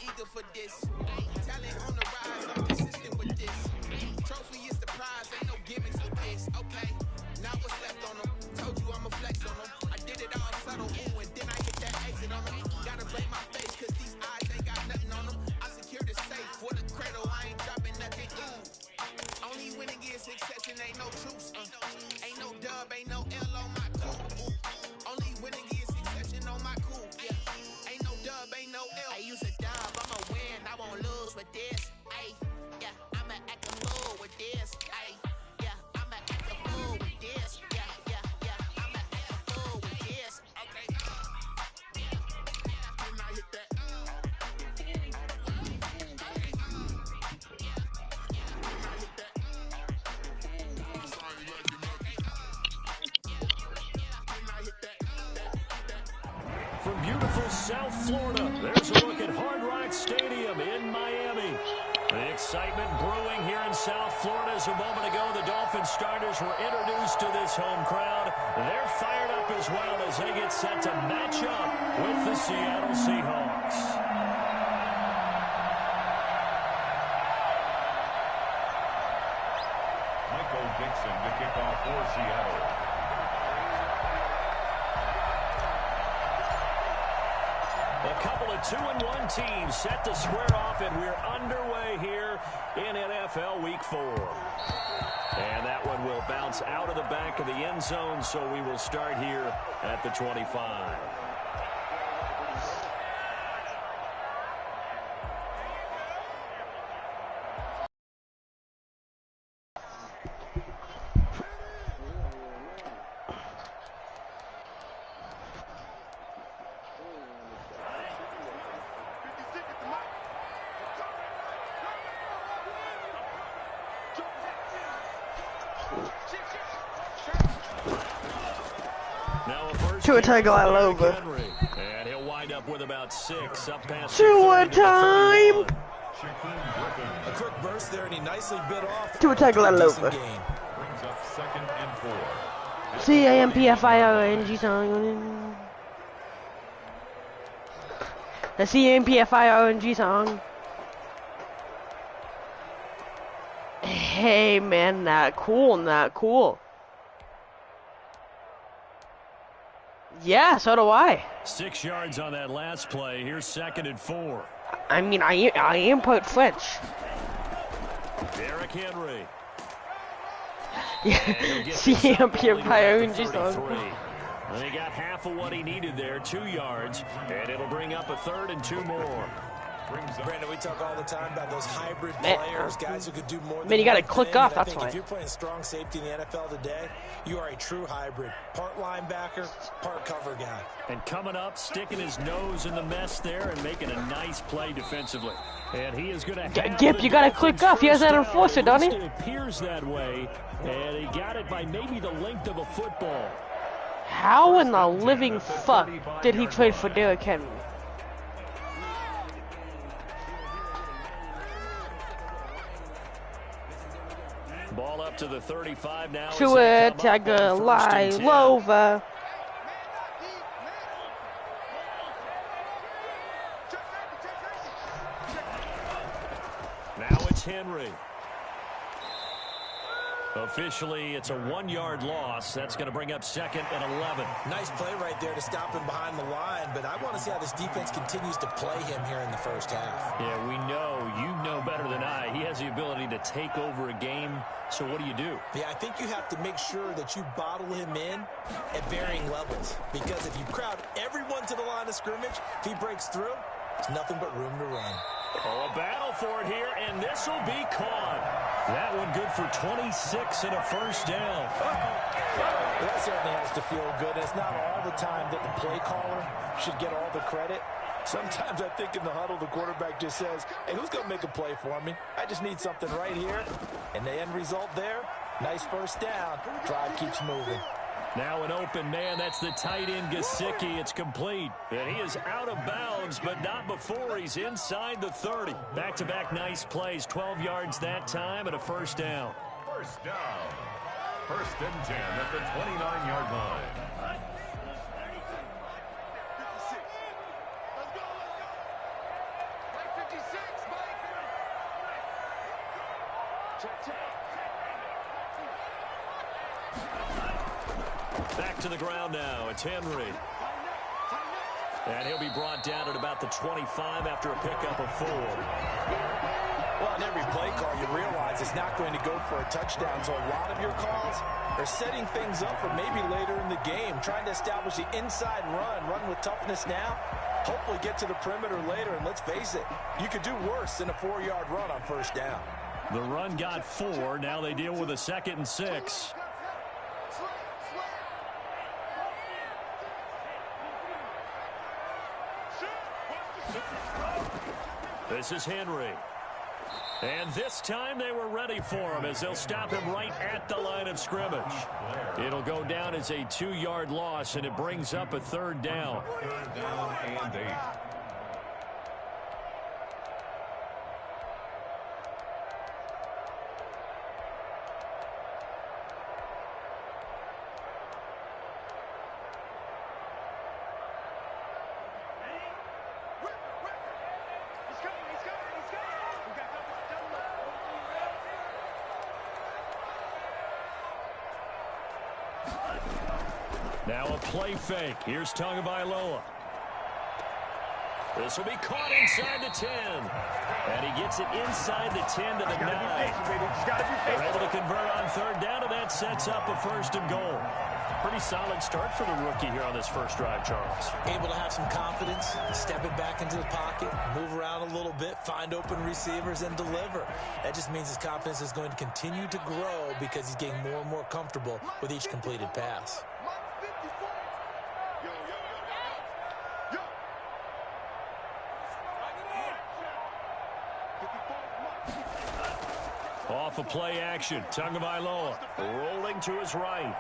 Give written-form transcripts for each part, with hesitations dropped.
eager for this. Talent on the rise, I'm consistent with this. Trophy is the prize, ain't no gimmicks with this. Okay, now what's left on them? Told you I'ma flex on them. I did it all subtle, ooh, and then I hit that exit on them. Gotta blame my face, cause these eyes ain't got nothing on them. I secured the safe for the cradle, I ain't dropping nothing, ooh. Only winning is success and ain't no truce. Ain't no dub, ain't no L on my cool. Only winning is success and on my cool. Yeah. Ain't no dub, ain't no L. I use a dub, I'ma win, I won't lose with this. Ay, yeah, I'ma act a fool with this. Ay, yeah, I'ma act a fool with this. Yeah, yeah, yeah, I'ma act a fool with this. Okay. When I hit that. From beautiful South Florida, there's a look at Hard Rock Stadium in Miami. The excitement brewing here in South Florida as a moment ago the Dolphins starters were introduced to this home crowd. They're fired up as well as they get set to match up with the Seattle Seahawks. Michael Dixon to kick off for Seattle. A couple of 2-1 teams set to square off, and we're underway here in NFL Week 4. And that one will bounce out of the back of the end zone, so we will start here at the 25. Tua Tagovailoa. And he'll wind up with about 6 up past Tua time. A quick burst there, and he nicely bit off. Tua Tagovailoa. Brings up 2nd and 4. C-A-M-P-F-I-O-N-G song. The C-A-M-P-F-I-O-N-G song. Hey man, not cool. Yeah, so do I. 6 yards on that last play. Here's 2nd and 4. I mean, I input French. Derrick Henry. Yeah, C-A-M-P-F-I-O-N-G song. He got half of what he needed there, 2 yards, and it'll bring up a 3rd and 2 more. Brandon, we talk all the time about those hybrid players, guys who could do more than man, you got to one click thing, off, and I that's think why. if you're playing strong safety in the NFL today, you are a true hybrid. Part linebacker, part cover guy. And coming up, sticking his nose in the mess there and making a nice play defensively. And he is going to Gip, you got to click off. He has that enforcer, doesn't he? It appears that way, and he got it by maybe the length of a football. How in the living fuck did he trade for Derrick Henry? Ball up to the 35 now. Tua Tagovailoa. Now it's Henry. Officially, it's a 1-yard loss. That's going to bring up 2nd and 11. Nice play right there to stop him behind the line, but I want to see how this defense continues to play him here in the first half. Yeah, we know. You know better than I. He has the ability to take over a game. So what do you do? Yeah, I think you have to make sure that you bottle him in at varying levels, because if you crowd everyone to the line of scrimmage, if he breaks through, there's nothing but room to run. Oh, a battle for it here, and this will be caught. That one good for 26 and a first down. That certainly has to feel good. It's not all the time that the play caller should get all the credit. Sometimes I think in the huddle, the quarterback just says, hey, who's going to make a play for me? I just need something right here. And the end result there, nice first down. Drive keeps moving. Now an open man. That's the tight end, Gesicki. It's complete. And he is out of bounds, but not before he's inside the 30. Back-to-back nice plays. 12 yards that time and a first down. First down. 1st and 10 at the 29-yard line. Back to the ground now. It's Henry. And he'll be brought down at about the 25 after a pickup of 4. Well, in every play call, you realize it's not going to go for a touchdown, so a lot of your calls are setting things up for maybe later in the game, trying to establish the inside run with toughness now, hopefully get to the perimeter later, and let's face it, you could do worse than a 4-yard run on first down. The run got 4. Now they deal with a 2nd and 6. This is Henry. And this time they were ready for him as they'll stop him right at the line of scrimmage. It'll go down as a 2-yard loss, and it brings up a 3rd down. 3rd down and 8. Now a play fake. Here's Tagovailoa. This will be caught inside the 10. And he gets it inside the 10 to the 9. They're able to convert on 3rd down, and that sets up a 1st and goal. Pretty solid start for the rookie here on this first drive, Charles. Able to have some confidence, stepping back into the pocket, move around a little bit, find open receivers, and deliver. That just means his confidence is going to continue to grow because he's getting more and more comfortable with each completed pass. Off of play action, Tagovailoa rolling to his right.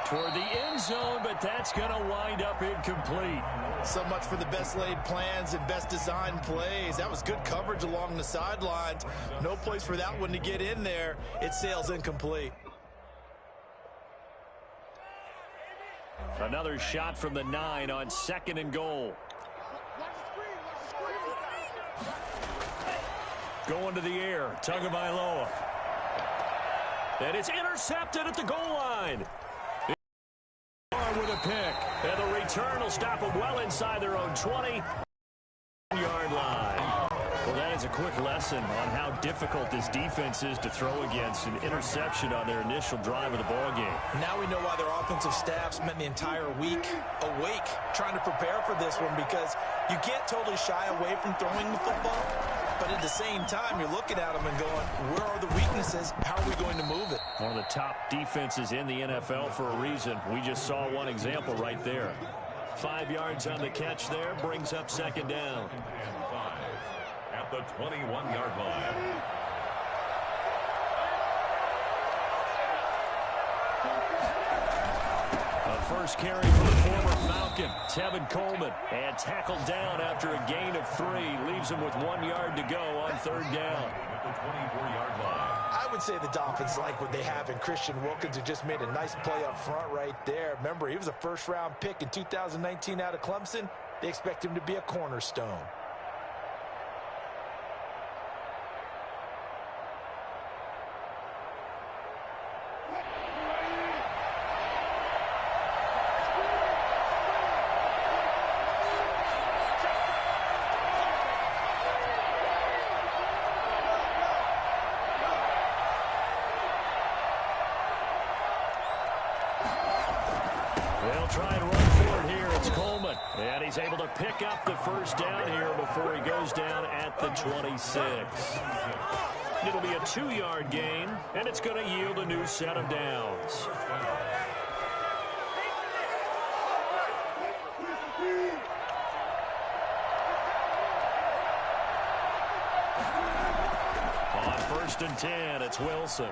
Toward the end zone, but that's going to wind up incomplete. So much for the best laid plans and best designed plays. That was good coverage along the sidelines. No place for that one to get in there. It sails incomplete. Another shot from the 9 on 2nd and goal. Going to the air, Tagovailoa. And it's intercepted at the goal line. With a pick. And the return will stop them well inside their own 20-yard line. Well, that is a quick lesson on how difficult this defense is to throw against. An interception on their initial drive of the ball game. Now we know why their offensive staff spent the entire week awake trying to prepare for this one, because you can't totally shy away from throwing the football. But at the same time, you're looking at them and going, where are the weaknesses? How are we going to move it? One of the top defenses in the NFL for a reason. We just saw one example right there. 5 yards on the catch there, brings up 2nd down. And 5 at the 21-yard line. First carry for the former Falcon, Tevin Coleman, and tackled down after a gain of 3. Leaves him with 1 yard to go on 3rd down. At the 24-yard line. I would say the Dolphins like what they have in Christian Wilkins, who just made a nice play up front right there. Remember, he was a first-round pick in 2019 out of Clemson. They expect him to be a cornerstone. Try and run for it here. It's Coleman. And he's able to pick up the 1st down here before he goes down at the 26. It'll be a 2-yard gain, and it's going to yield a new set of downs. On 1st and 10, it's Wilson.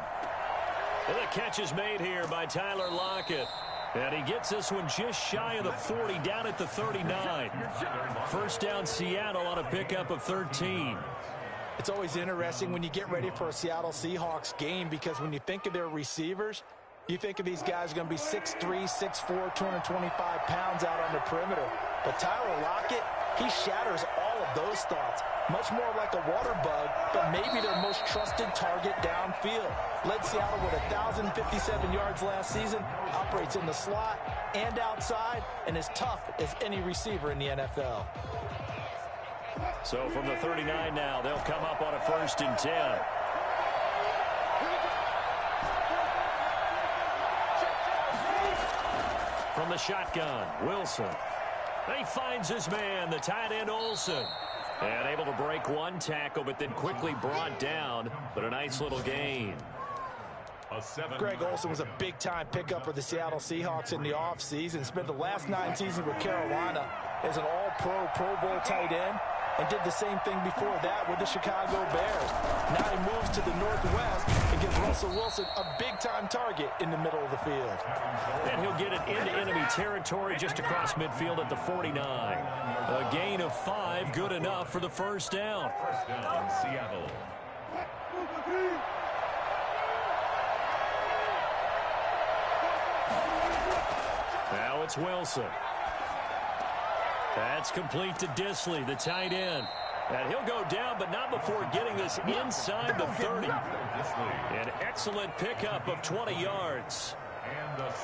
And the catch is made here by Tyler Lockett. And he gets this one just shy of the 40, down at the 39. 1st down Seattle on a pickup of 13. It's always interesting when you get ready for a Seattle Seahawks game, because when you think of their receivers, you think of these guys are going to be 6'3", 6'4", 225 pounds out on the perimeter. But Tyler Lockett, he shatters all of have those thoughts. Much more like a water bug, but maybe their most trusted target downfield. Led Seattle with 1,057 yards last season, operates in the slot and outside, and is tough as any receiver in the NFL. So from the 39 now, they'll come up on a 1st and 10. From the shotgun, Wilson. He finds his man, the tight end Olsen. And able to break one tackle, but then quickly brought down. But a nice little gain. Greg Olsen was a big-time pickup for the Seattle Seahawks in the offseason. Spent the last 9 seasons with Carolina as an all-pro, Pro Bowl tight end, and did the same thing before that with the Chicago Bears. Now he moves to the Northwest and gives Russell Wilson a big-time target in the middle of the field. And he'll get it into enemy territory just across midfield at the 49. A gain of 5, good enough for the 1st down. First down, Seattle. Now it's Wilson. That's complete to Disley, the tight end. And he'll go down, but not before getting this inside the 30. An excellent pickup of 20 yards.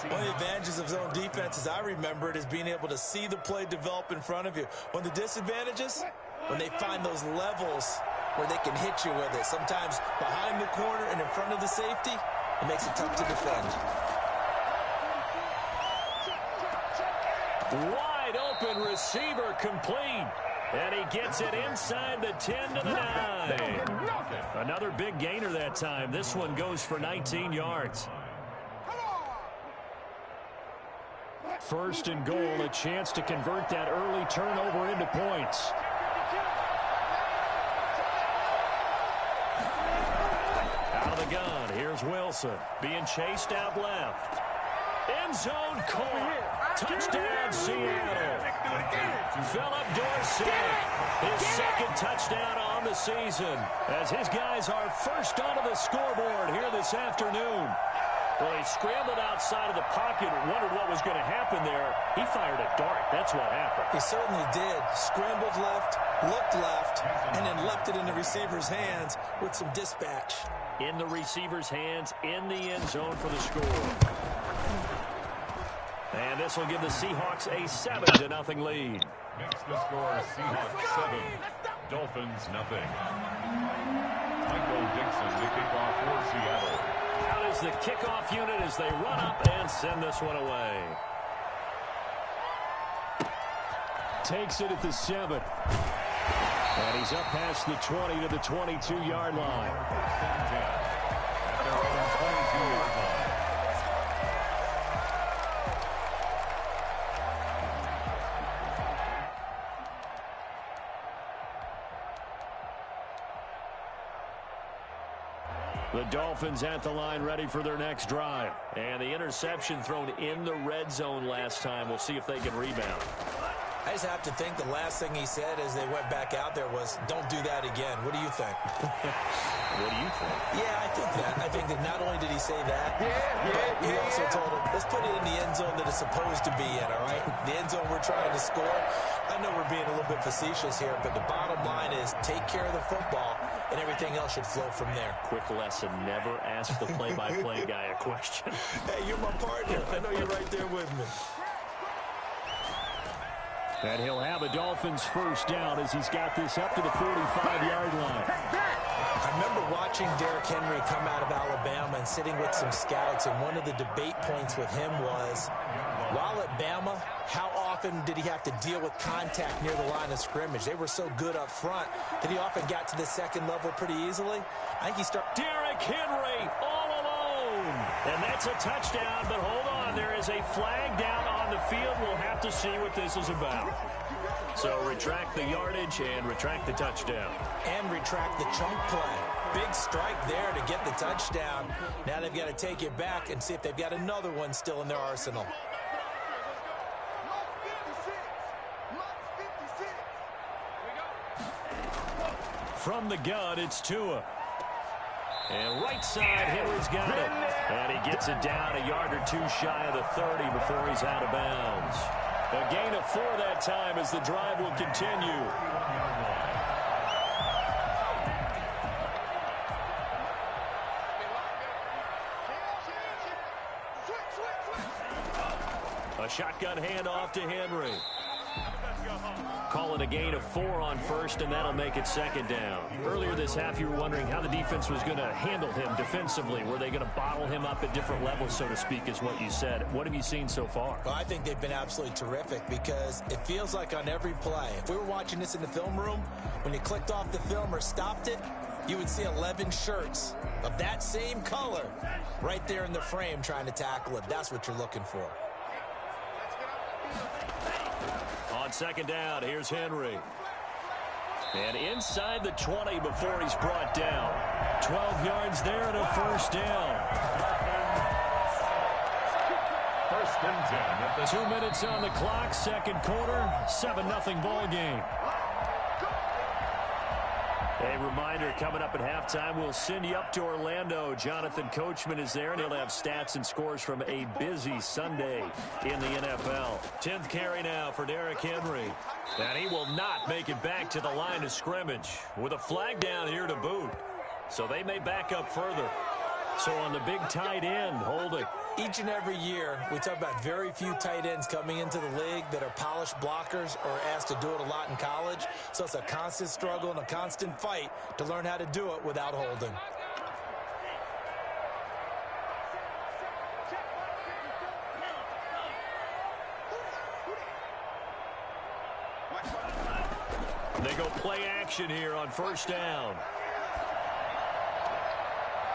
One of the advantages of zone defense, as I remember it, is being able to see the play develop in front of you. One of the disadvantages, when they find those levels where they can hit you with it. Sometimes behind the corner and in front of the safety, it makes it tough to defend. Wide open receiver complete. And he gets it inside the 10 to the 9. Another big gainer that time. This one goes for 19 yards. 1st and goal, a chance to convert that early turnover into points. Out of the gun, here's Wilson. Being chased out left. End zone caught. Touchdown, Seattle. Philip Dorsett, his 2nd touchdown on the season, as his guys are first onto the scoreboard here this afternoon. Well, he scrambled outside of the pocket and wondered what was going to happen there. He fired a dart. That's what happened. He certainly did. Scrambled left, looked left, and then left it in the receiver's hands with some dispatch. In the receiver's hands, in the end zone for the score. And this will give the Seahawks a 7-0 lead. Makes the score Seahawks 7, Dolphins nothing. Michael Dixon to kick off for Seattle. Out is the kickoff unit as they run up and send this one away. Takes it at the 7. And he's up past the 20 to the 22-yard line. First and 10 at their own 22-yard line. The Dolphins at the line ready for their next drive. And the interception thrown in the red zone last time. We'll see if they can rebound. I just have to think the last thing he said as they went back out there was, don't do that again. What do you think? What do you think? Yeah, I think that. I think that not only did he say that, but he also told him, let's put it in the end zone that it's supposed to be in, all right? The end zone we're trying to score. I know we're being a little bit facetious here, but the bottom line is take care of the football, and everything else should flow from there. Quick lesson, never ask the play-by-play guy a question. Hey, you're my partner. I know you're right there with me. And he'll have a Dolphins first down as he's got this up to the 45-yard line. I remember watching Derrick Henry come out of Alabama and sitting with some scouts, and one of the debate points with him was, while at Bama, how often did he have to deal with contact near the line of scrimmage? They were so good up front that he often got to the second level pretty easily. I think he started. Derrick Henry all alone. And that's a touchdown, but hold on. There is a flag down on the field. We'll have to see what this is about. So retract the yardage and retract the touchdown. And retract the chunk play. Big strike there to get the touchdown. Now they've got to take it back and see if they've got another one still in their arsenal. From the gun, it's Tua. And right side, Henry's got it. And he gets it down a yard or two shy of the 30 before he's out of bounds. A gain of 4 that time as the drive will continue. A shotgun handoff to Henry. Call it a gain of 4 on first, and that'll make it second down. Earlier this half, you were wondering how the defense was going to handle him defensively. Were they going to bottle him up at different levels, so to speak, is what you said. What have you seen so far? Well, I think they've been absolutely terrific because it feels like on every play, if we were watching this in the film room, when you clicked off the film or stopped it, you would see 11 shirts of that same color right there in the frame trying to tackle it. That's what you're looking for. On second down, here's Henry. And inside the 20 before he's brought down. 12 yards there and a first down. First and 10. 2 minutes on the clock, second quarter, 7-0 ball game. A reminder, coming up at halftime, we'll send you up to Orlando. Jonathan Coachman is there, and he'll have stats and scores from a busy Sunday in the NFL. 10th carry now for Derrick Henry. And he will not make it back to the line of scrimmage with a flag down here to boot. So they may back up further. So on the big tight end, holding. Each and every year, we talk about very few tight ends coming into the league that are polished blockers or asked to do it a lot in college. So it's a constant struggle and a constant fight to learn how to do it without holding. They go play action here on first down.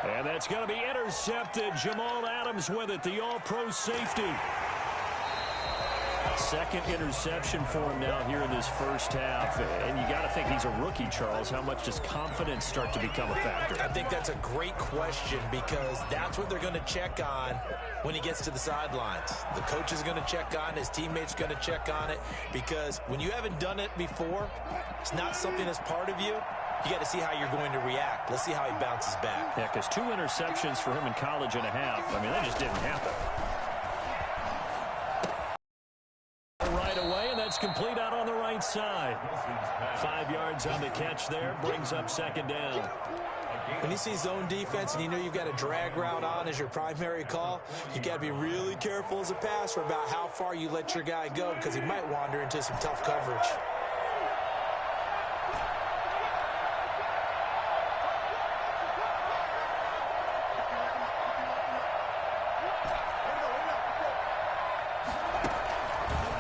And that's going to be intercepted. Jamal Adams with it, the all-pro safety. Second interception for him now here in this first half. And you got to think he's a rookie, Charles. How much does confidence start to become a factor? I think that's a great question because that's what they're going to check on when he gets to the sidelines. The coach is going to check on it. His teammates are going to check on it because when you haven't done it before, it's not something that's part of you. You got to see how you're going to react. Let's see how he bounces back. Yeah, because 2 interceptions for him in college and a half. I mean, that just didn't happen. Right away, and that's complete out on the right side. 5 yards on the catch there. Brings up second down. When you see zone defense and you know you've got a drag route on as your primary call, you got to be really careful as a passer about how far you let your guy go because he might wander into some tough coverage.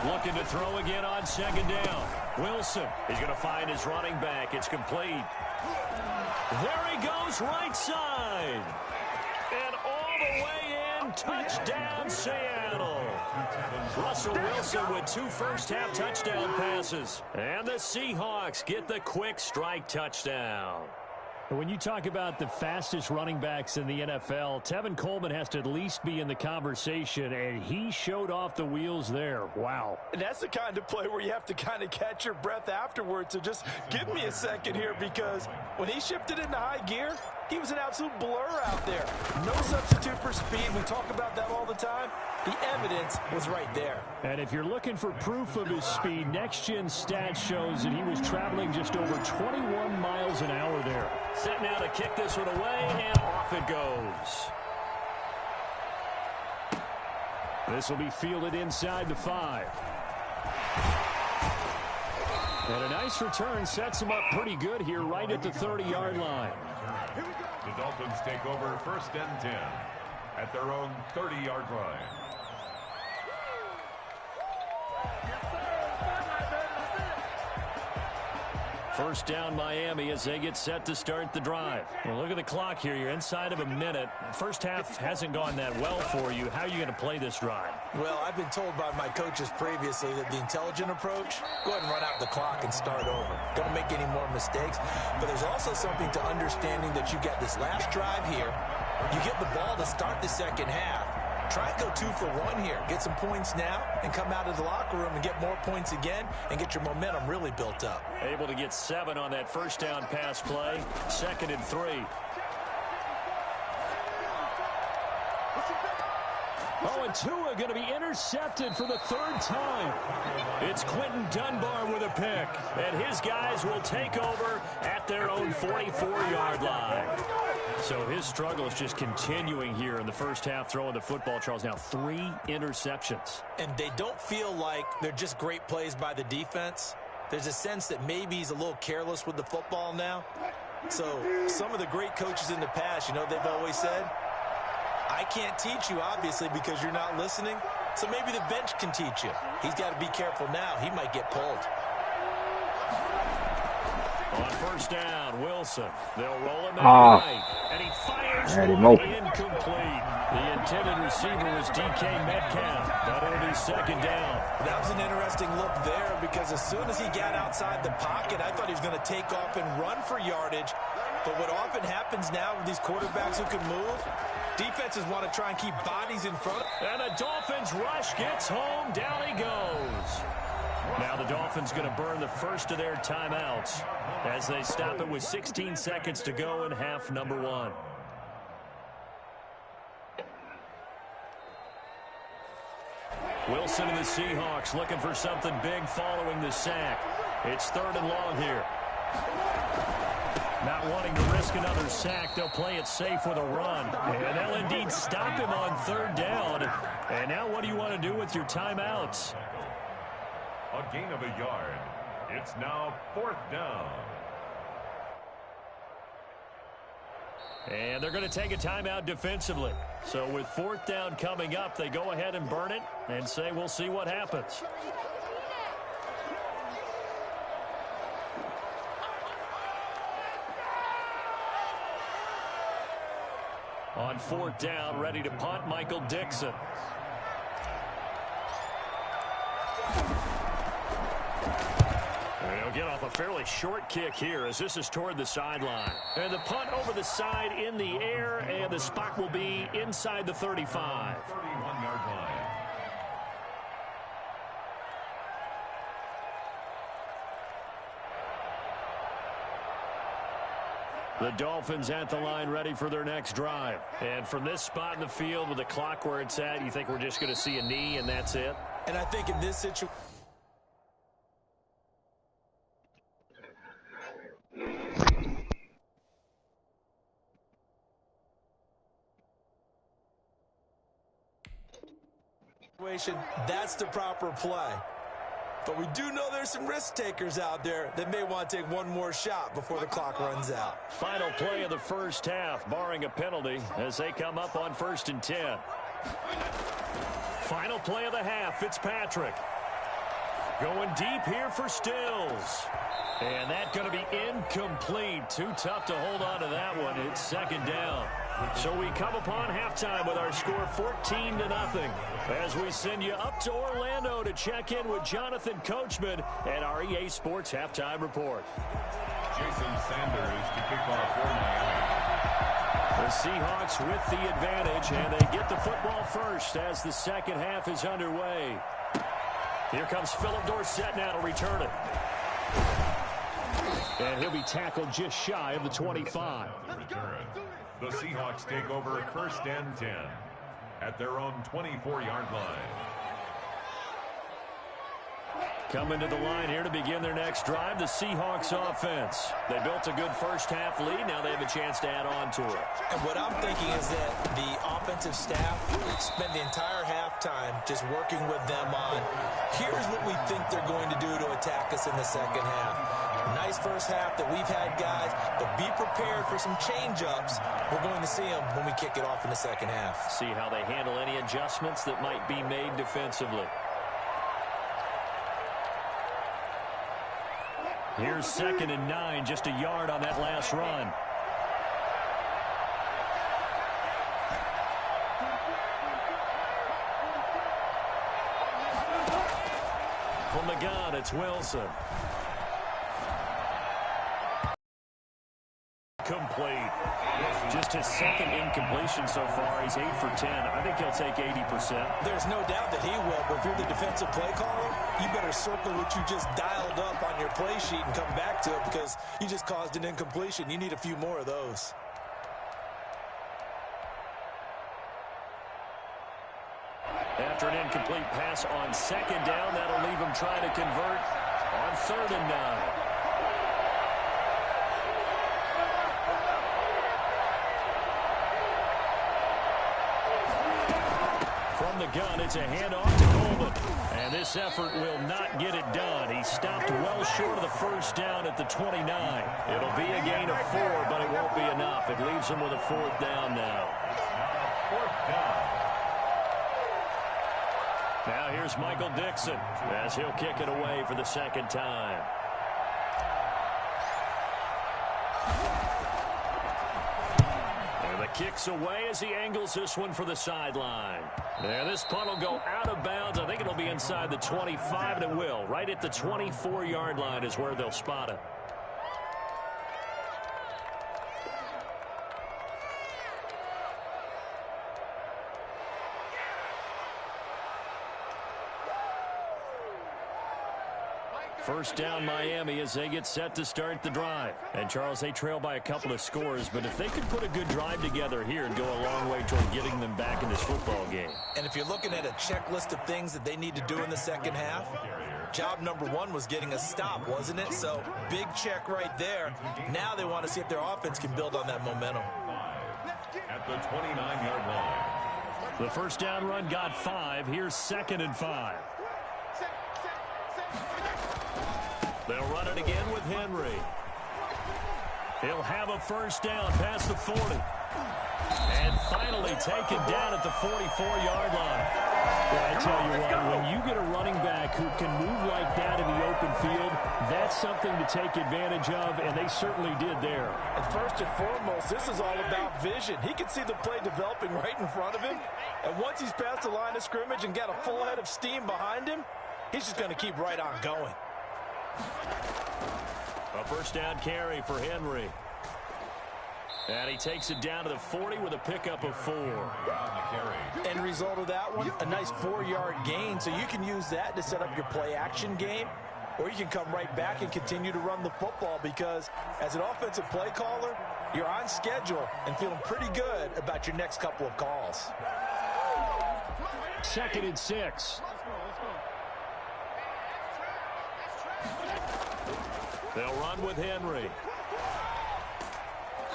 Looking to throw again on second down. Wilson, he's going to find his running back. It's complete. There he goes, right side. And all the way in, touchdown Seattle. Russell Wilson with 2 first-half touchdown passes. And the Seahawks get the quick strike touchdown. When you talk about the fastest running backs in the NFL, Tevin Coleman has to at least be in the conversation, and he showed off the wheels there. Wow. And that's the kind of play where you have to kind of catch your breath afterwards. So just give me a second here because when he shifted into high gear, he was an absolute blur out there. No substitute for speed. We talk about that all the time. The evidence was right there. And if you're looking for proof of his speed, next-gen stats shows that he was traveling just over 21 miles an hour there. Set now to kick this one away, and off it goes. This will be fielded inside the 5. And a nice return sets him up pretty good here right at the 30-yard line. The Dolphins take over first and 10 at their own 30-yard line. First down Miami as they get set to start the drive. Well, look at the clock here. You're inside of a minute. First half hasn't gone that well for you. How are you going to play this drive? Well, I've been told by my coaches previously that the intelligent approach, go ahead and run out the clock and start over. Don't make any more mistakes. But there's also something to understanding that you get this last drive here. You get the ball to start the second half. Try and go 2 for 1 here. Get some points now and come out of the locker room and get more points again and get your momentum really built up. Able to get 7 on that first down pass play. 2nd and 3. Oh, and Tua going to be intercepted for the 3rd time. It's Quentin Dunbar with a pick, and his guys will take over at their own 44-yard line. So his struggle is just continuing here in the first half, throwing the football, Charles. Now 3 interceptions. And they don't feel like they're just great plays by the defense. There's a sense that maybe he's a little careless with the football now. So some of the great coaches in the past, you know, they've always said, I can't teach you, obviously, because you're not listening. So maybe the bench can teach you. He's got to be careful now. He might get pulled. On first down, Wilson. They'll roll him right, and he fires incomplete. The intended receiver was DK Metcalf. That'll be second down. That was an interesting look there because as soon as he got outside the pocket, I thought he was going to take off and run for yardage. But what often happens now with these quarterbacks who can move, defenses want to try and keep bodies in front. And the Dolphins rush gets home. Down he goes. Now the Dolphins going to burn the first of their timeouts as they stop it with 16 seconds to go in half number 1. Wilson and the Seahawks looking for something big following the sack. It's 3rd and long here. Not wanting to risk another sack, they'll play it safe with a run. And they'll indeed stop him on 3rd down. And now what do you want to do with your timeouts? A gain of a yard. It's now 4th down. And they're going to take a timeout defensively. So with 4th down coming up, they go ahead and burn it and say we'll see what happens. On 4th down, ready to punt, Michael Dixon. They'll get off a fairly short kick here as this is toward the sideline. And the punt over the side in the air, and the spot will be inside the 35. 31-yard line. The Dolphins at the line ready for their next drive. And from this spot in the field with the clock where it's at, you think we're just going to see a knee and that's it? And I think in this situation, that's the proper play. But we do know there's some risk takers out there that may want to take one more shot before the clock runs out. Final play of the first half, barring a penalty, as they come up on 1st and 10. Final play of the half, Fitzpatrick. Going deep here for Stills. And that's going to be incomplete. Too tough to hold on to that one. It's 2nd down. So we come upon halftime with our score 14-0 as we send you up to Orlando to check in with Jonathan Coachman and our EA Sports Halftime Report. Jason Sanders to kick off for Miami. The Seahawks with the advantage, and they get the football first as the second half is underway. Here comes Philip Dorsett now to return it. And he'll be tackled just shy of the 25. Return. The Seahawks take over at 1st and 10 at their own 24-yard line. Coming to the line here to begin their next drive, the Seahawks offense. They built a good first half lead. Now they have a chance to add on to it. And what I'm thinking is that the offensive staff spent the entire halftime just working with them on, here's what we think they're going to do to attack us in the second half. Nice first half that we've had, guys, but be prepared for some change-ups. We're going to see them when we kick it off in the second half. See how they handle any adjustments that might be made defensively. Here's 2nd and 9, just a yard on that last run. From the gun, it's Wilson. Complete. Just his 2nd incompletion so far. He's 8 for 10. I think he'll take 80%. There's no doubt that he will, but if you're the defensive play caller, you better circle what you just dialed up on your play sheet and come back to it because you just caused an incompletion. You need a few more of those. After an incomplete pass on 2nd down, that'll leave him trying to convert on 3rd and 9. the gun. It's a handoff to Coleman. And this effort will not get it done. He stopped well short of the first down at the 29. It'll be a gain of 4, but it won't be enough. It leaves him with a 4th down now. Now here's Michael Dixon as he'll kick it away for the 2nd time. And the kick's away as he angles this one for the sideline. Now this punt will go out of bounds. I think it'll be inside the 25, and it will. Right at the 24-yard line is where they'll spot it. First down Miami as they get set to start the drive. And Charles, they trail by a couple of scores, but if they could put a good drive together here and go a long way toward getting them back in this football game. And if you're looking at a checklist of things that they need to do in the second half, job number 1 was getting a stop, wasn't it? So big check right there. Now they want to see if their offense can build on that momentum. At the 29-yard line. The first down run got 5. Here's 2nd and 5. They'll run it again with Henry. He'll have a first down past the 40. And finally taken down at the 44-yard line. Well, I tell you what, when you get a running back who can move like that in the open field, that's something to take advantage of, and they certainly did there. And first and foremost, this is all about vision. He can see the play developing right in front of him. And once he's past the line of scrimmage and got a full head of steam behind him, he's just going to keep right on going. A first down carry for Henry. And he takes it down to the 40 with a pickup of 4. End result of that one, a nice 4-yard gain. So you can use that to set up your play-action game, or you can come right back and continue to run the football because as an offensive play caller, you're on schedule and feeling pretty good about your next couple of calls. 2nd and 6. They'll run with Henry.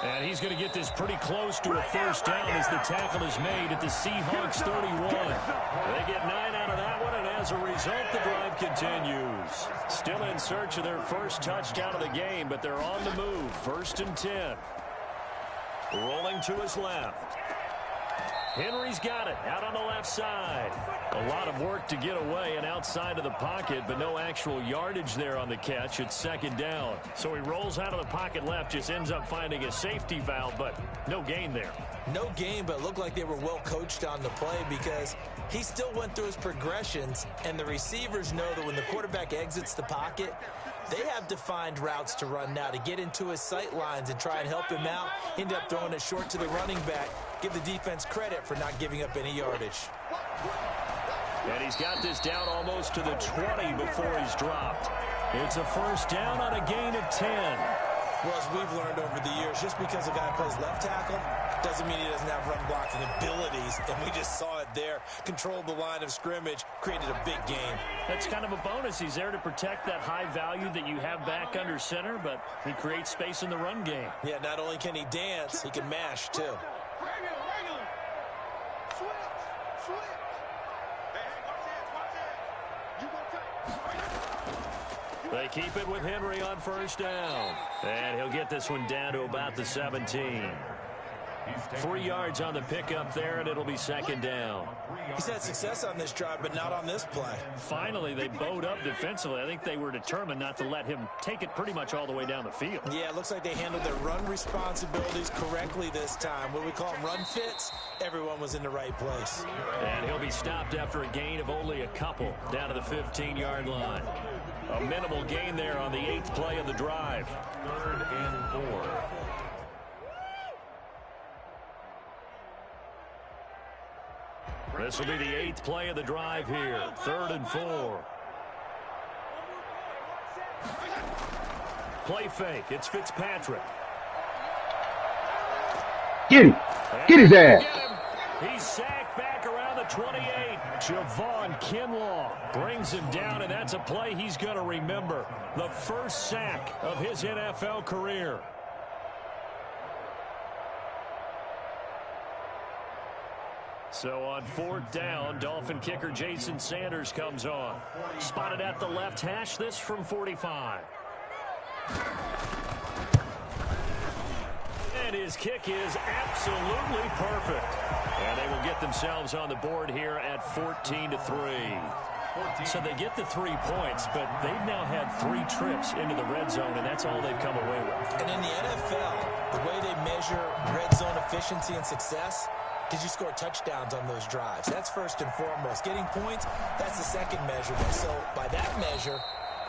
And he's going to get this pretty close to a first down as the tackle is made at the Seahawks 31. They get 9 out of that one, and as a result, the drive continues. Still in search of their first touchdown of the game, but they're on the move. 1st and 10. Rolling to his left. Henry's got it out on the left side. A lot of work to get away and outside of the pocket, but no actual yardage there on the catch. It's 2nd down. So he rolls out of the pocket left, just ends up finding a safety valve, but no gain there. No gain, but it looked like they were well coached on the play because he still went through his progressions, and the receivers know that when the quarterback exits the pocket, they have defined routes to run now to get into his sight lines and try and help him out. End up throwing it short to the running back. Give the defense credit for not giving up any yardage. And he's got this down almost to the 20 before he's dropped. It's a first down on a gain of 10. Well, as we've learned over the years, just because a guy plays left tackle doesn't mean he doesn't have run blocking abilities, and we just saw it there. Controlled the line of scrimmage, created a big gain. That's kind of a bonus. He's there to protect that high value that you have back under center, but he creates space in the run game. Yeah, not only can he dance, he can mash, too. They keep it with Henry on first down. And he'll get this one down to about the 17. 3 yards on the pickup there, and it'll be 2nd down. He's had success on this drive, but not on this play. Finally, they bowed up defensively. I think they were determined not to let him take it pretty much all the way down the field. Yeah, it looks like they handled their run responsibilities correctly this time. What we call them run fits, everyone was in the right place. And he'll be stopped after a gain of only a couple down to the 15-yard line. A minimal gain there on the 8th play of the drive. 3rd and 4. This will be the 8th play of the drive here. 3rd and 4. Play fake. It's Fitzpatrick. Get him. Get his ass. He's sacked back around the 28. Javon Kinlaw brings him down, and that's a play he's going to remember. The first sack of his NFL career. So on 4th down, Dolphin kicker Jason Sanders comes on. Spotted at the left hash, this from 45. And his kick is absolutely perfect. And they will get themselves on the board here at 14-3. So they get the 3 points, but they've now had 3 trips into the red zone, and that's all they've come away with. And in the NFL, the way they measure red zone efficiency and success, did you score touchdowns on those drives? That's first and foremost. Getting points, that's the second measurement. So by that measure,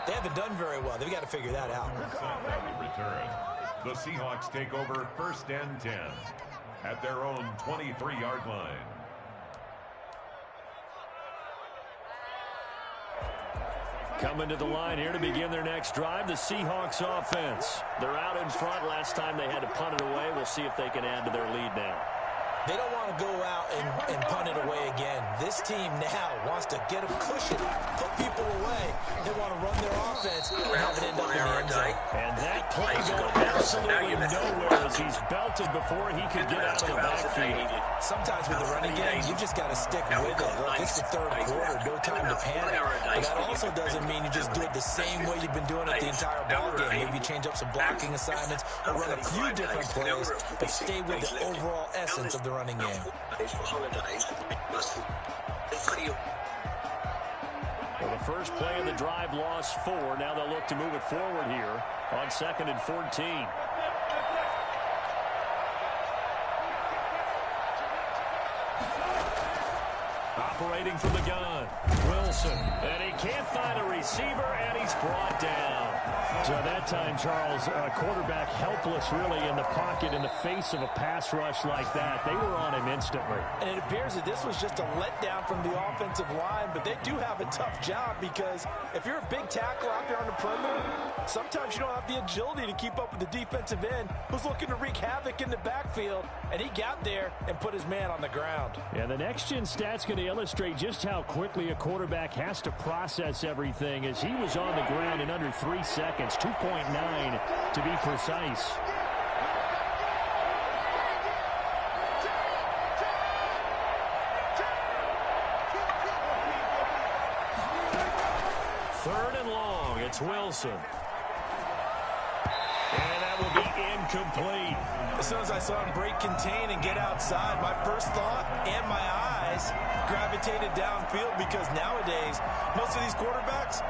they haven't done very well. They've got to figure that out. Return. The Seahawks take over 1st and 10 at their own 23-yard line. Coming to the line here to begin their next drive, the Seahawks offense. They're out in front. Last time they had to punt it away. We'll see if they can add to their lead now. They don't want to go out and punt it away again. This team now wants to get a cushion, put people away. They want to run their offense and have it end up in the end zone. And that play going absolutely nowhere as he's belted before he could get out of the backfield. Sometimes with the running game, you just got to stick with it. Look, it's the 3rd quarter, no time to panic. But that also doesn't mean you just do it the same way you've been doing it the entire ballgame. Maybe change up some blocking assignments or run a few different plays, but stay with the overall essence of the running game. Well, the first play of the drive lost 4. Now they'll look to move it forward here on 2nd and 14. Operating from the gun, Wilson, and he can't find a receiver, and he's brought down. So that time, Charles, a quarterback helpless really in the pocket in the face of a pass rush like that. They were on him instantly. And it appears that this was just a letdown from the offensive line, but they do have a tough job because if you're a big tackle out there on the perimeter, sometimes you don't have the agility to keep up with the defensive end who's looking to wreak havoc in the backfield, and he got there and put his man on the ground. Yeah, the next-gen stat's going to illustrate just how quickly a quarterback has to process everything as he was on the ground in under 3 seconds, 2.9 to be precise. Third and long, it's Wilson. And that will be incomplete. As soon as I saw him break contain and get outside, my first thought and my eyes gravitated downfield because nowadays, most of these quarterbacks,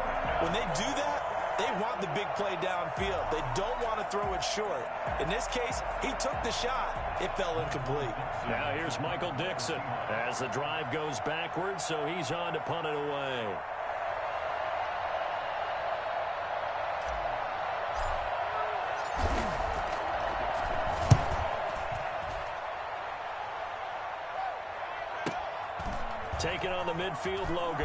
when they do that, they want the big play downfield. They don't want to throw it short. In this case, he took the shot. It fell incomplete. Now here's Michael Dixon as the drive goes backwards, so he's on to punt it away. Taking on the midfield logo.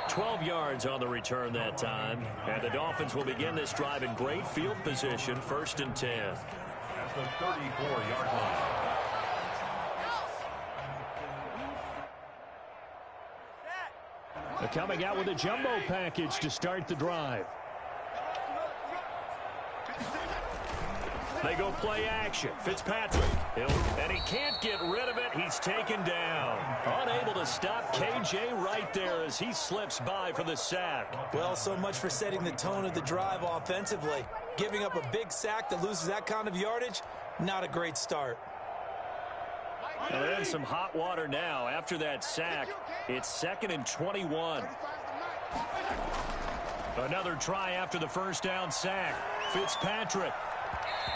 12 yards on the return that time. And the Dolphins will begin this drive in great field position, 1st and 10. At the 34-yard line. They're coming out with a jumbo package to start the drive. They go play action. Fitzpatrick. And he can't get rid of it. He's taken down. Unable to stop KJ right there as he slips by for the sack. Well, so much for setting the tone of the drive offensively. Giving up a big sack that loses that kind of yardage, not a great start. And they're in some hot water now. After that sack, it's 2nd and 21. Another try after the first down sack. Fitzpatrick.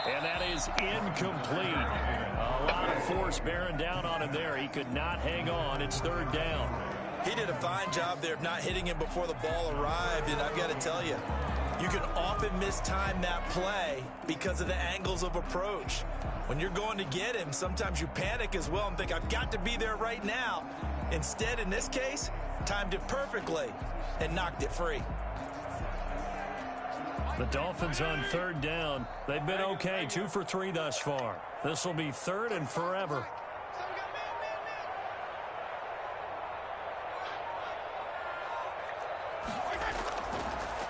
And that is incomplete. A lot of force bearing down on him there. He could not hang on. It's 3rd down. He did a fine job there of not hitting him before the ball arrived, and I've got to tell you, you can often mistime that play because of the angles of approach. When you're going to get him, sometimes you panic as well and think, I've got to be there right now. Instead, in this case, timed it perfectly and knocked it free. The Dolphins on 3rd down. They've been okay, 2 for 3 thus far. This will be 3rd and forever.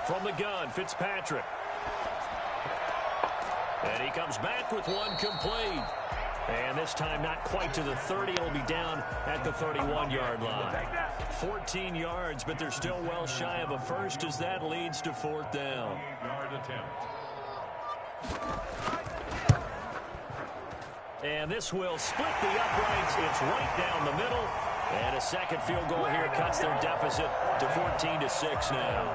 From the gun, Fitzpatrick. And he comes back with one complete. And this time not quite to the 30. It'll be down at the 31-yard line. 14 yards, but they're still well shy of a first as that leads to 4th down. And this will split the uprights. It's right down the middle. And a second field goal here cuts their deficit to 14-6 now.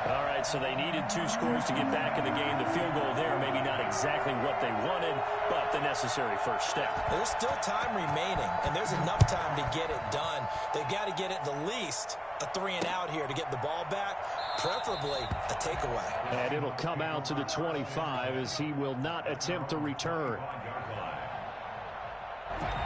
All right, so they needed 2 scores to get back in the game. The field goal there, maybe not exactly what they wanted, but the necessary first step. There's still time remaining, and there's enough time to get it done. They've got to get it the least a 3-and-out here to get the ball back, preferably a takeaway. And it'll come out to the 25 as he will not attempt to return.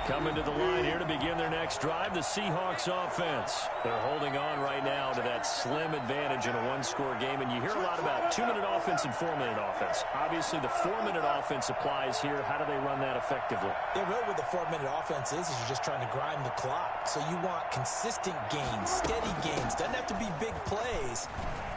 Coming to the line here to begin their next drive, the Seahawks offense. They're holding on right now to that slim advantage in a 1-score game, and you hear a lot about 2-minute offense and 4-minute offense. Obviously, the 4-minute offense applies here. How do they run that effectively? Yeah, really what the 4-minute offense is you're just trying to grind the clock. So you want consistent gains, steady gains. Doesn't have to be big plays,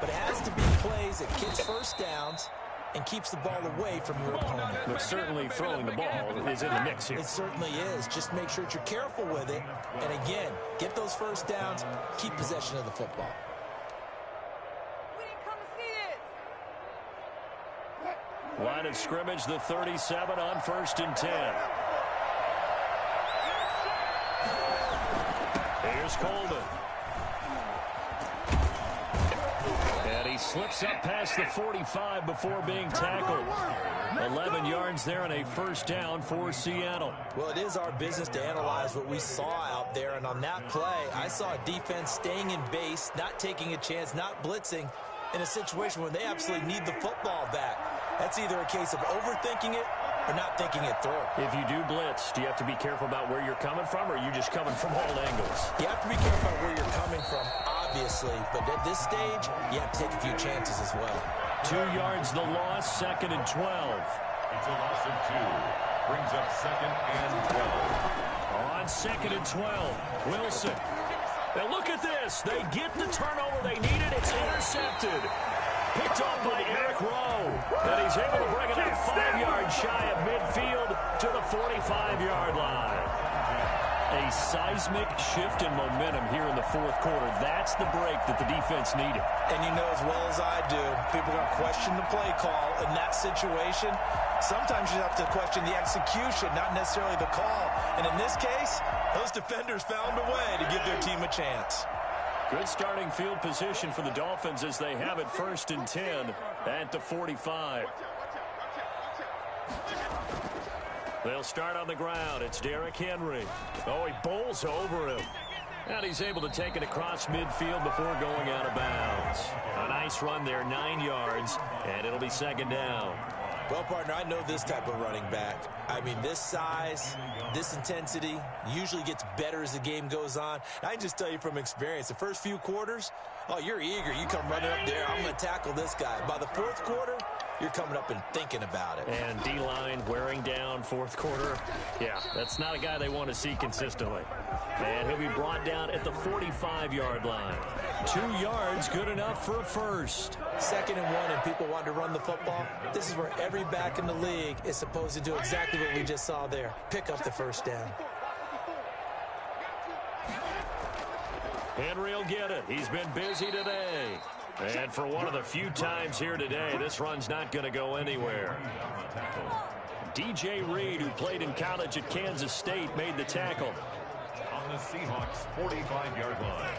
but it has to be plays that gets first downs and keeps the ball away from your opponent. But certainly throwing the ball is in the mix here. It certainly is. Just make sure that you're careful with it. And again, get those first downs, keep possession of the football. We didn't come to see this. Line of scrimmage, the 37 on 1st and 10. Here's Coleman. And he slips up past the 45 before being tackled. 11 yards there and a first down for Seattle. Well, it is our business to analyze what we saw out there. And on that play, I saw a defense staying in base, not taking a chance, not blitzing in a situation where they absolutely need the football back. That's either a case of overthinking it or not thinking it through. If you do blitz, do you have to be careful about where you're coming from, or are you just coming from all angles? You have to be careful about where you're coming from, obviously. But at this stage, you have to take a few chances as well. 2 yards the loss, 2nd and 12. It's a loss of 2. Brings up 2nd and 12. On 2nd and 12, Wilson. Now look at this. They get the turnover they needed. It's intercepted. Picked off by Eric Rowe. And he's able to bring it up 5 yards shy of midfield to the 45-yard line. A seismic shift in momentum here in the 4th quarter. That's the break that the defense needed. And you know as well as I do, people are going to question the play call in that situation. Sometimes you have to question the execution, not necessarily the call. And in this case, those defenders found a way to give their team a chance. Good starting field position for the Dolphins as they have it 1st and 10 at the 45. They'll start on the ground. It's Derrick Henry. Oh, he bowls over him. And he's able to take it across midfield before going out of bounds. A nice run there, 9 yards, and it'll be 2nd down. Well, partner, I know this type of running back. I mean, this size, this intensity usually gets better as the game goes on. I can just tell you from experience, the first few quarters, oh, you're eager. You come running up there, I'm going to tackle this guy. By the 4th quarter, you're coming up and thinking about it. And D-line wearing down 4th quarter. Yeah, that's not a guy they want to see consistently. And he'll be brought down at the 45-yard line. 2 yards, good enough for a first. 2nd and 1, and people want to run the football. This is where every back in the league is supposed to do exactly what we just saw there. Pick up the first down. Henry will get it. He's been busy today. And for one of the few times here today, this run's not going to go anywhere. DJ Reed, who played in college at Kansas State, made the tackle. On the Seahawks' 45-yard line.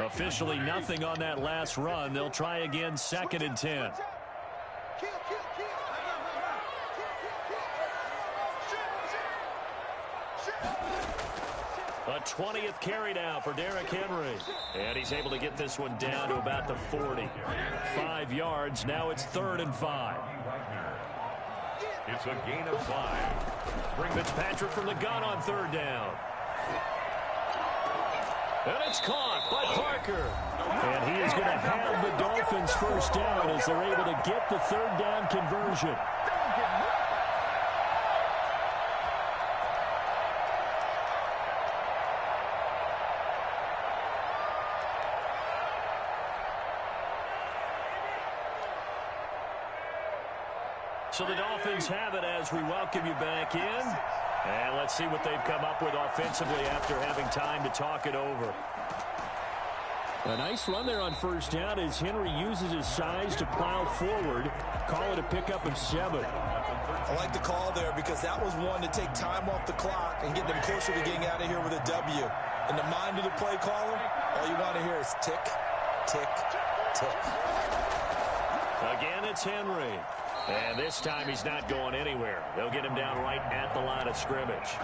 Officially nothing on that last run. They'll try again, 2nd and 10. A 20th carry now for Derrick Henry. And he's able to get this one down to about the 40. 5 yards. Now it's 3rd and 5. It's a gain of 5. Bring Fitzpatrick from the gun on 3rd down. And it's caught by Parker. And he is going to have the Dolphins first down as they're able to get the 3rd down conversion. So the Dolphins have it as we welcome you back in. And let's see what they've come up with offensively after having time to talk it over. A nice run there on first down as Henry uses his size to plow forward. Call it a pickup of 7. I like the call there because that was one to take time off the clock and get them closer to getting out of here with a W. In the mind of the play caller, all you want to hear is tick, tick, tick. Again, it's Henry. And this time he's not going anywhere. They'll get him down right at the line of scrimmage.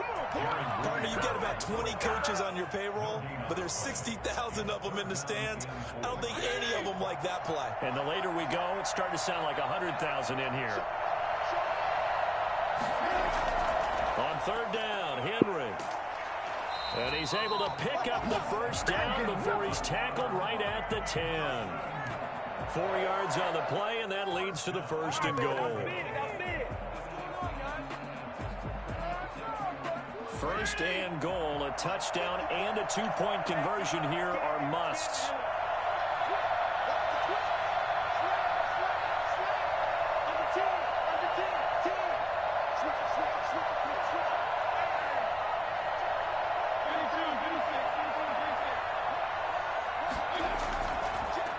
Partner, you got about 20 coaches on your payroll, but there's 60,000 of them in the stands. I don't think any of them like that play. And the later we go, it's starting to sound like 100,000 in here. On third down, Henry. And he's able to pick up the first down before he's tackled right at the 10. 4 yards on the play, and that leads to the first and goal. First and goal, a touchdown and a 2-point conversion here are musts.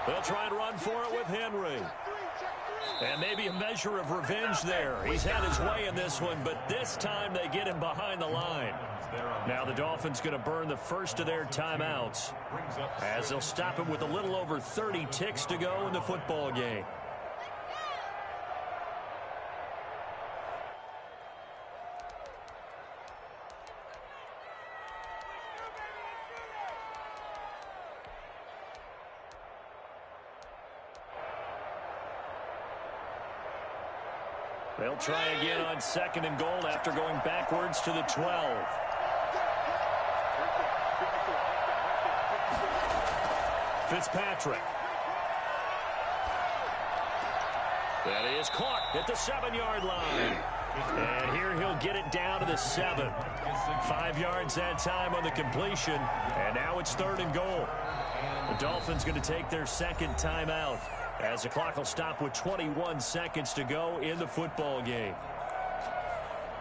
They'll try and run for it with Henry. And maybe a measure of revenge there. He's had his way in this one, but this time they get him behind the line. Now the Dolphins going to burn the first of their timeouts as they'll stop him with a little over 30 ticks to go in the football game. They'll try again on second and goal after going backwards to the 12. Fitzpatrick. That is caught at the 7-yard line. And here he'll get it down to the 7. 5 yards that time on the completion. And now it's third and goal. The Dolphins going to take their second timeout as the clock will stop with 21 seconds to go in the football game.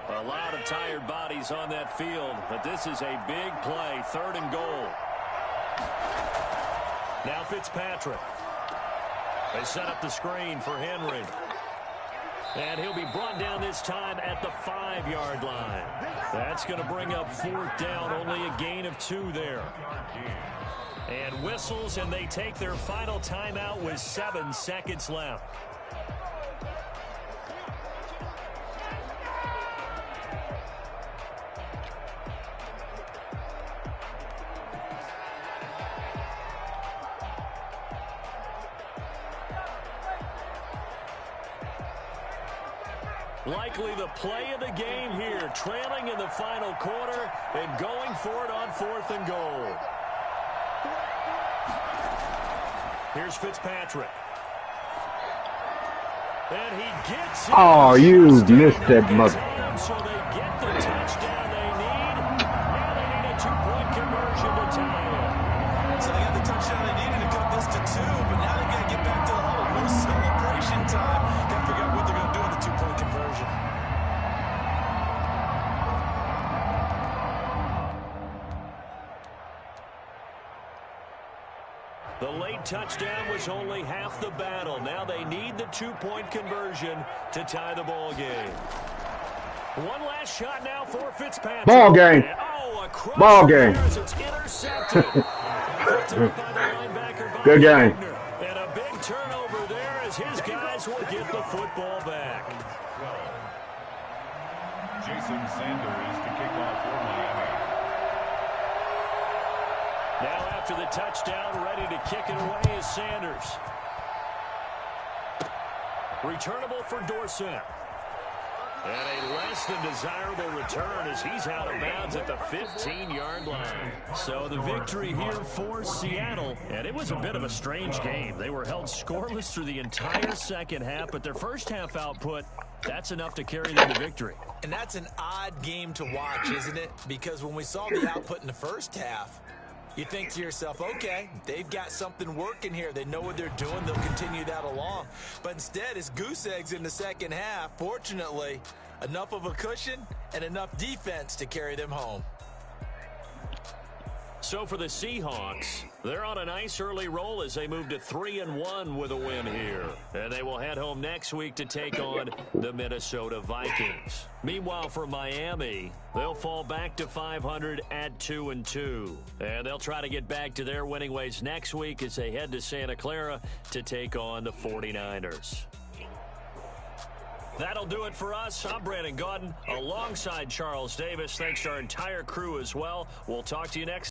A lot of tired bodies on that field, but this is a big play, third and goal. Now Fitzpatrick. They set up the screen for Henry. And he'll be brought down this time at the 5-yard line. That's going to bring up fourth down, only a gain of 2 there. And whistles, and they take their final timeout with 7 seconds left. Likely the play of the game here, trailing in the final quarter and going for it on fourth and goal. Here's Fitzpatrick. And he gets it. Oh, you missed that mother. So they get the touchdown they need. Now they need a 2-point conversion to tie it. So they got the touchdown they needed to cut this to 2, but now they got to get back to the huddle. No celebration time. Got to figure out what they're going to do with the 2-point conversion. The late touchdown was only half the battle. Now they need the 2-point conversion to tie the ball game. One last shot now for Fitzpatrick. Ball game. Ball game. Good game. And a big turnover there as his guys will get the football back. Jason Sanders to kick off for Miami. Now after the touchdown, ready to kick it away is Sanders. Returnable for Dorsett. And a less than desirable return as he's out of bounds at the 15-yard line. So the victory here for Seattle. And it was a bit of a strange game. They were held scoreless through the entire second half, but their first half output, that's enough to carry them to victory. And that's an odd game to watch, isn't it? Because when we saw the output in the first half, You think to yourself, okay, they've got something working here. They know what they're doing. They'll continue that along. But instead, it's goose eggs in the second half. Fortunately, enough of a cushion and enough defense to carry them home. So for the Seahawks, they're on a nice early roll as they move to 3-1 with a win here. And they will head home next week to take on the Minnesota Vikings. Meanwhile, for Miami, they'll fall back to 500 at 2-2. And they'll try to get back to their winning ways next week as they head to Santa Clara to take on the 49ers. That'll do it for us. I'm Brandon Gaudin alongside Charles Davis. Thanks to our entire crew as well. We'll talk to you next